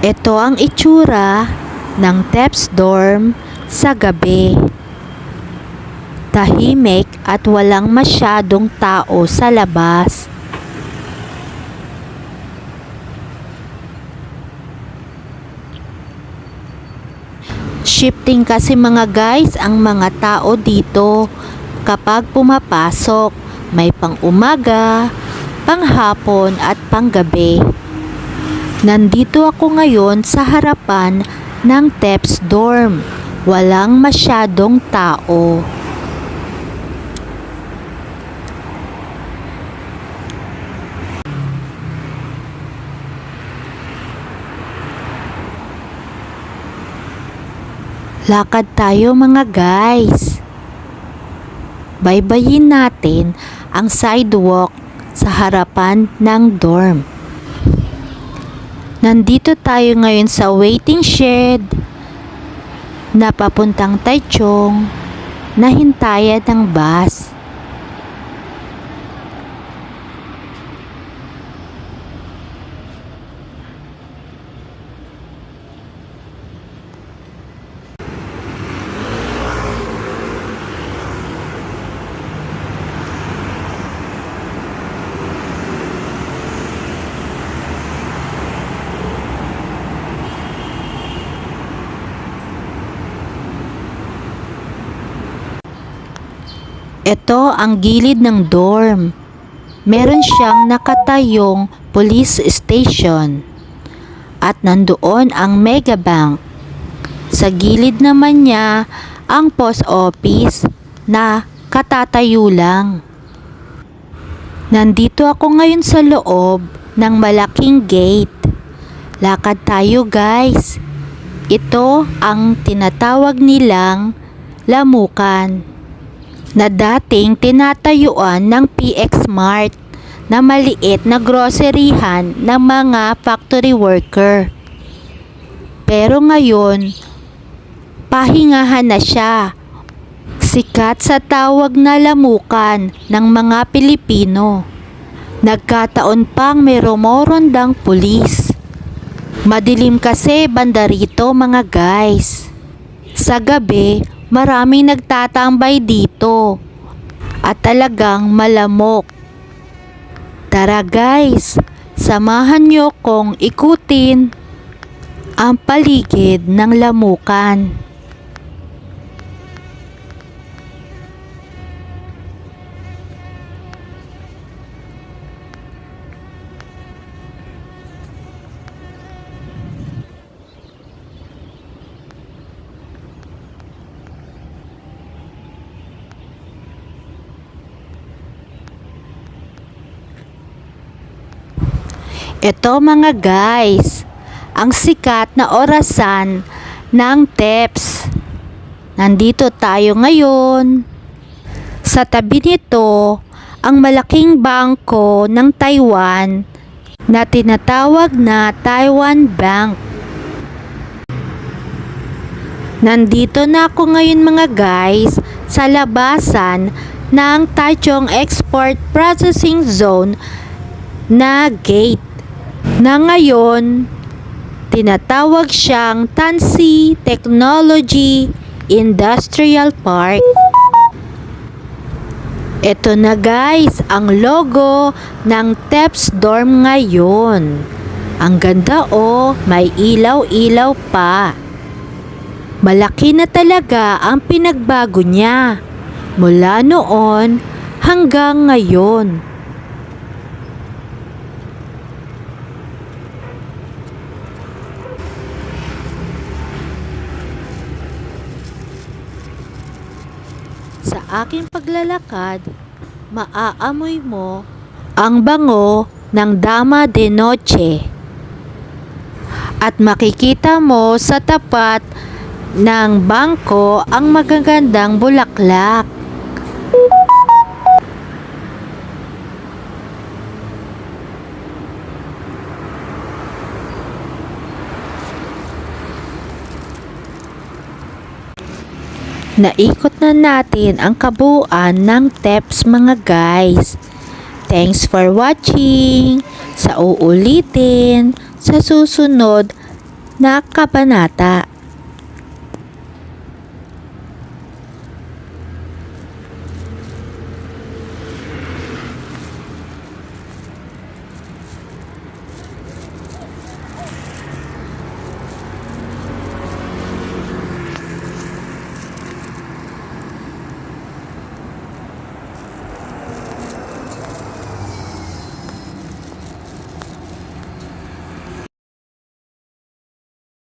Ito ang itsura ng TEPS dorm sa gabi. Tahimik at walang masyadong tao sa labas. Shifting kasi mga guys ang mga tao dito kapag pumapasok. May pang-umaga, panghapon at panggabi. Nandito ako ngayon sa harapan ng TEPS dorm. Walang masyadong tao. Lakad tayo mga guys. Baybayin natin ang sidewalk sa harapan ng dorm. Nandito tayo ngayon sa waiting shed na papuntang Taichung na hintayan ng bus. Ito ang gilid ng dorm. Meron siyang nakatayong police station. At nandoon ang Mega Bank. Sa gilid naman niya ang post office na katatayo lang. Nandito ako ngayon sa loob ng malaking gate. Lakad tayo guys. Ito ang tinatawag nilang Lamukan, na dating tinatayuan ng PX Mart na maliit na groceryhan ng mga factory worker. Pero ngayon, pahingahan na siya. Sikat sa tawag na lamukan ng mga Pilipino. Nagkataon pang may rumorondang pulis. Madilim kasi banda rito mga guys. Sa gabi, maraming nagtatambay dito at talagang malamok. Tara guys, samahan nyo kong ikutin ang paligid ng lamukan. Ito mga guys, ang sikat na orasan ng TEPS. Nandito tayo ngayon. Sa tabi nito, ang malaking bangko ng Taiwan na tinatawag na Taiwan Bank. Nandito na ako ngayon mga guys sa labasan ng Taichung Export Processing Zone na gate, na ngayon tinatawag siyang Tansi Technology Industrial Park. Ito na guys ang logo ng TEPS dorm ngayon. Ang ganda may ilaw-ilaw pa. Malaki na talaga ang pinagbago niya mula noon hanggang ngayon. Sa aking paglalakad, maaamoy mo ang bango ng Dama de Noche. At makikita mo sa tapat ng bangko ang magagandang bulaklak. Naikot na natin ang kabuuan ng TEPS mga guys. Thanks for watching. Sa uulitin, sa susunod na kabanata.